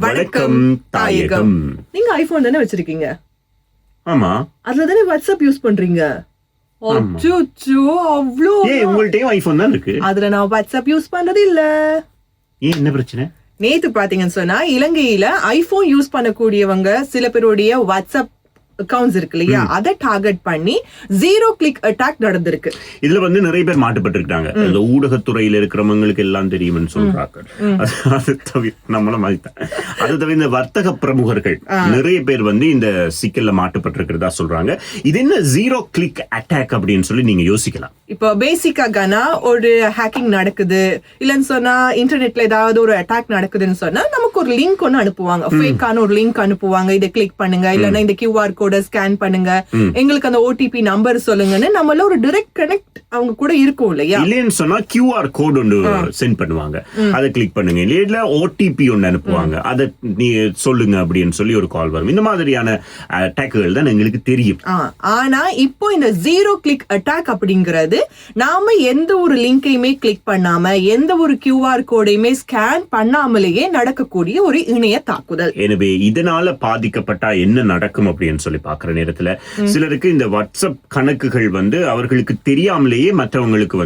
வணக்கம் தாயகம். நீங்க ஐபோன் தானே வச்சிருக்கீங்க? ஆமா. அதுல தானே வாட்ஸ்அப் யூஸ் பண்றீங்க? அச்சோ, அவ்ளோ. உங்கள்ட்டயும் ஐபோன் தான் இருக்கு. அதுல நான் வாட்ஸ்அப் யூஸ் பண்றது இல்ல. ஏன், என்ன பிரச்சனை? நேத்து பாத்தீங்கன்னு சொன்னா இலங்கையில ஐபோன் யூஸ் பண்ணக்கூடியவங்க சில பேருடைய வாட்ஸ்அப் அக்கவுண்ட்ஸ் இருக்கு இல்லையா, அதை டார்கெட் பண்ணி 0 கிளிக் அட்டாக் நடந்திருக்கு. இதுல நிறைய பேர் மாட்டுப்பட்டிருக்காங்க. இந்த ஊடகத்துறையில இருக்கிறவங்களுக்கு எல்லாம் தெரியும்னு சொல்றாங்க. அது தவிர நம்மள மாதிரி அது தவிர இந்த வர்த்தக பிரமுகர்கள் நிறைய பேர் இந்த சிக்கல்ல மாட்டுப்பட்டிருக்கிறதா சொல்றாங்க. இது என்ன 0 கிளிக் அட்டாக் அப்படின்னு சொல்லி நீங்க யோசிக்கலாம். இப்போ பேசிக்காக ஒரு ஹேக்கிங் நடக்குது இல்லன்னு சொன்னா, இன்டர்நெட்ல ஏதாவது ஒரு அட்டாக் நடக்குதுன்னு சொன்னா நமக்கு ஒரு லிங்க் ஒன்னு அனுப்புவாங்க, ஃபேக்கான ஒரு லிங்க் அனுப்புவாங்க. இதை கிளிக் பண்ணுங்க, இல்லன்னா இந்த கியூஆர் கோட ஸ்கேன் பண்ணுங்க, எங்களுக்கு அந்த ஓடிபி நம்பர் சொல்லுங்கன்னு நம்மள ஒரு டைரக்ட் கனெக்ட் அவங்க கூட இருக்கும் இல்லையா. இல்லைன்னு சொன்னா கியூஆர் கோட் ஒன்று சென்ட் பண்ணுவாங்க, அதை கிளிக் பண்ணுங்க. இல்ல ஓடிபி ஒன்னு அனுப்புவாங்க, அதை நீ சொல்லுங்க அப்படின்னு சொல்லி ஒரு கால் வரும். இந்த மாதிரியான அட்டாக்குகள் தான் எங்களுக்கு தெரியும். ஆனா இப்போ இந்த 0 கிளிக் அட்டாக் அப்படிங்கிறது நாம எந்த ஒரு லிங்கையுமே கிளிக் பண்ணாம எந்த ஒரு கியூஆர் கோடையுமே ஸ்கேன் பண்ணாமலேயே நடக்கக்கூடிய ஒரு இணைய தாக்குதல். எனவே இதனால பாதிக்கப்பட்டா என்ன நடக்கும் அப்படின்னு சொல்லி பாக்குற நேரத்துல சிலருக்கு இந்த வாட்ஸ்அப் கணக்குகள் அவர்களுக்கு தெரியாமலேயே மற்றவங்களுக்கு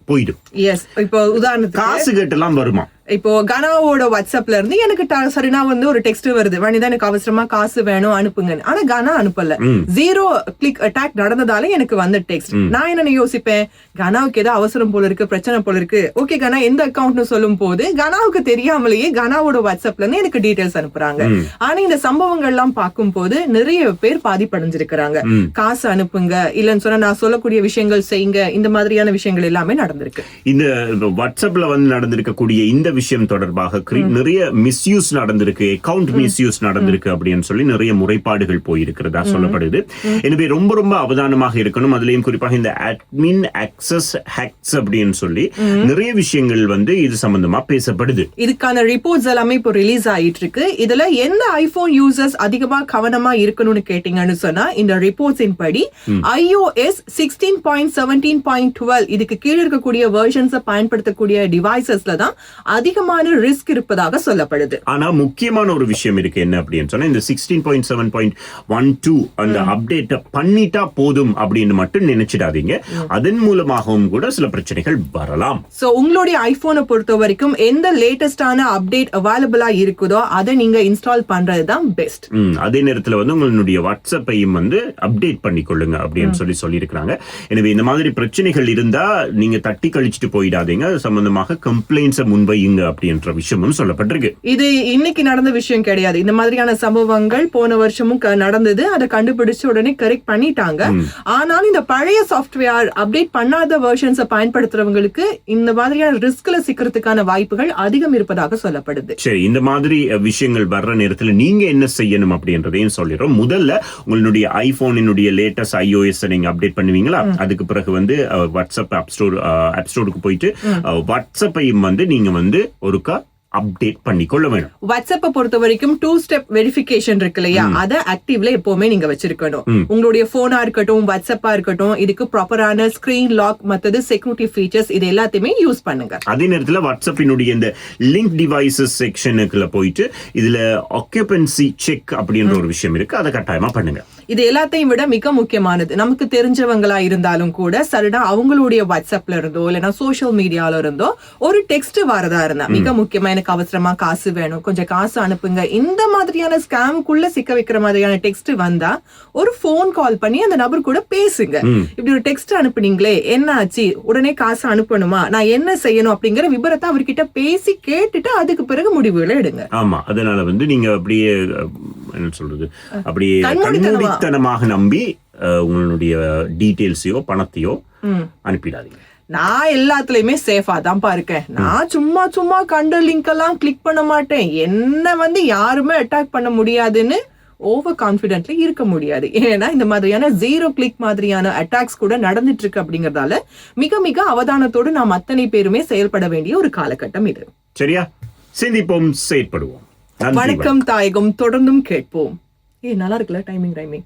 போயிடும். எஸ், இப்போ உதாரணத்துக்கு காசு கேட்டெல்லாம் வருமா. இப்போ கனாவோட வாட்ஸ்அப்ல இருந்து எனக்கு சரினா ஒரு டெக்ஸ்ட் வருது, வனிதா எனக்கு அவசரமா காசு வேணும் அனுப்புங்க. ஆனா கனா அனுப்பல. 0 கிளிக் அட்டாக் நடந்ததால எனக்கு வந்த டெக்ஸ்ட். நான் என்ன யோசிப்பேன், கனாவுக்கு ஏதோ அவசரம் போல இருக்கு, பிரச்சனை போல இருக்கு. ஓகே கனா எந்த அக்கௌண்ட்னு சொல்லும் போது கனாவுக்கு தெரியாமலேயே கனாவோட வாட்ஸ்அப்ல இருந்து எனக்கு டீடைல்ஸ் அனுப்புறாங்க. ஆனா இந்த சம்பவங்கள் எல்லாம் பார்க்கும் போது நிறைய பேர் பாதிப்படைஞ்சிருக்கிறாங்க. காசு அனுப்புங்க, இல்லன்னு சொன்னா நான் சொல்லக்கூடிய விஷயங்கள் செய்யுங்க, இந்த மாதிரியான விஷயங்கள் எல்லாமே நடந்திருக்கு. இந்த வாட்ஸ்அப்ல நடந்திருக்கக்கூடிய இந்த விஷயம் தொடர்பாக நிறைய மிஸ்யூஸ் நடந்திருக்கு, அக்கவுண்ட் மிஸ்யூஸ் நடந்திருக்கு அப்படின்னு சொல்லி நிறைய முறைப்பாடுகள் போயிருக்கிறதா சொல்லப்படுது. எனவே ரொம்ப ரொம்ப அவதானமாக இருக்கணும். அதுலயும் குறிப்பாக இந்த அட்மின் ஆக்சஸ் ஹேக்ஸ் அப்படின்னு சொல்லி நிறைய விஷயங்கள் இது சம்பந்தமா பேசப்படுது. இதுக்கான ரிப்போர்ட்ஸ் எல்லாமே இப்போ ரிலீஸ் ஆயிட்டு இருக்கு. இதுல எந்த ஐபோன் யூசர்ஸ் அதிகமா கவனமா இருக்கணும்னு கேட்டீங்கன்னு சொன்னா, இந்த ரிப்போர்ட்ஸின் படி iOS 16.17.12 இதுக்கு கீழே இருக்கக்கூடிய வெர்ஷன்ஸ் பயன்படுத்தக்கூடிய டிவைசஸ்ல தான் அதிகமான ரிஸ்க் இருப்பதாக சொல்லப்படுது. ஆனா முக்கியமான ஒரு விஷயம் இருக்கு, என்ன அப்படின்னு சொன்னா, இந்த 16.7.12 அந்த அப்டேட் பண்ணிட்டா போதும் அப்படின்னு மட்டும் நினைச்சிடாதீங்க. அதன் மூலமாகவும் கூட சில பிரச்சனைகள் வரலாம். சோ உங்களுடைய ஐபோனை பொறுத்த வரைக்கும் எந்த லேட்டஸ்டான அப்டேட் அவைலபிளா இருக்குதோ அதை நீங்க இன்ஸ்டால் பண்றது தான் பெஸ்ட். அதே நேரத்துல உங்களுடைய வாட்ஸ்அப்பையும் அப்டேட் பண்ணிக்கொள்ளுங்க அப்படின்னு சொல்லி இருக்காங்க. எனவே இந்த மாதிரி பிரச்சனைகள் இருந்தா நீங்க தட்டி கழிச்சிட்டு போயிடாதீங்க. அது சம்பந்தமாக கம்ப்ளைண்ட்ஸ் முன்வையுங்க அப்படின்ற விஷயமும் சொல்லப்பட்டிருக்கு. இது இன்னைக்கு நடந்த விஷயம் கிடையாது. இந்த மாதிரியான சம்பவங்கள் போன வருஷமும் நடந்தது. அதை கண்டுபிடிச்சு உடனே கரெக்ட் பண்ணிட்டாங்க. ஆனால் இந்த பழைய சாஃப்ட்வேர் அப்டேட் பண்ணாத வெர்ஷன்ஸை பயன்படுத்துறவங்களுக்கு இந்த மாதிரியான ரிஸ்க்ல சிக்கிறதுக்கான வாய்ப்புகள் அதிகம் இருப்பதாக சொல்லப்படுது. சரி, இந்த மாதிரி விஷயங்கள் வர்ற நேரத்தில் நீங்க என்ன செய்யணும் அப்படின்றதையும் சொல்லிடுறோம். முதல்ல உங்களுடைய ஐபோனினுடைய லேட்டஸ்ட் iOS நீங்க அப்டேட் பண்ணுவீங்களா, அதுக்கு பிறகு வாட்ஸ்அப் ஆப் ஸ்டோருக்கு போயிட்டு வாட்ஸ்அப்பையும் நீங்க ஒருக்கா அப்டேட் பண்ணிக்கொள்ள வேணும். வாட்ஸ்அப்பை பொறுத்த வரைக்கும் 2 ஸ்டெப் வெரிஃபிகேஷன் இருக்கு இல்லையா, அதை ஆக்டிவ்ல எப்பவுமே நீங்க வச்சிருக்கணும். உங்களுடைய போனா இருக்கட்டும், வாட்ஸ்அப்பா இருக்கட்டும், இதுக்கு ப்ராப்பரான ஸ்கிரீன் லாக் மற்றது செக்யூரிட்டி ஃபீச்சர்ஸ் இது எல்லாத்தையுமே யூஸ் பண்ணுங்க. அதே நேரத்தில் வாட்ஸ்அப்பினுடைய இந்த லிங்க் டிவைசஸ் செக்ஷனுக்குள்ள போயிட்டு இதுல ஆக்குபென்சி செக் அப்படின்ற ஒரு விஷயம் இருக்கு, அதை கட்டாயமா பண்ணுங்க. இது எல்லாத்தையும் விட மிக முக்கியமானது, நமக்கு தெரிஞ்சவங்களா இருந்தாலும் கூட சரிடா அவங்களுடைய வாட்ஸ்அப்ல இருந்தோ இல்லைன்னா சோசியல் மீடியால இருந்தோ ஒரு டெக்ஸ்ட் வரதா இருந்தா மிக முக்கியமா, எனக்கு அவசரமா காசு வேணும், கொஞ்சம் காசு அனுப்புங்க, இந்த மாதிரியான ஸ்கேமுக்குள்ள சிக்க வைக்கிற மாதிரியான டெக்ஸ்ட் வந்தா ஒரு போன் கால் பண்ணி அந்த நபர் கூட பேசுங்க. இப்படி ஒரு டெக்ஸ்ட் அனுப்புனீங்களே, என்ன ஆச்சு, உடனே காசு அனுப்பணுமா, நான் என்ன செய்யணும் அப்படிங்கிற விபரத்தை அவர்கிட்ட பேசி கேட்டுட்டு அதுக்கு பிறகு முடிவுகளை எடுங்க. ஆமா, அதனால நீங்க அப்படியே என்ன சொல்றது, அப்படியே கண்மூடித்தனமாக நம்பி உங்களுடைய டீடைல்ஸையோ பணத்தையோ அனுப்பிடாதீங்க. நான் எல்லாத்துலயுமே சேஃபா தான்ப்பா இருக்கேன். நான் சும்மா கண்ட லிங்க் எல்லாம் கிளிக் பண்ண மாட்டேன். என்ன யாருமே அட்டாக் பண்ண முடியாதுன்னு ஓவர் கான்பிடென்ட்ல இருக்க முடியாது. ஏன்னா இந்த மாதிரியான 0 கிளிக் மாதிரியான அட்டாக்ஸ் கூட நடந்துட்டு இருக்கு. அப்படிங்கறதால மிக மிக அவதானத்தோடு நாம் அத்தனை பேருமே செயல்பட வேண்டிய ஒரு காலகட்டம் இது. சரியா, சிந்திப்போம், செயற்படுவோம். வணக்கம் தாயகம், தொடர்ந்தும் கேட்போம். நல்லா இருக்குல்ல டைமிங்.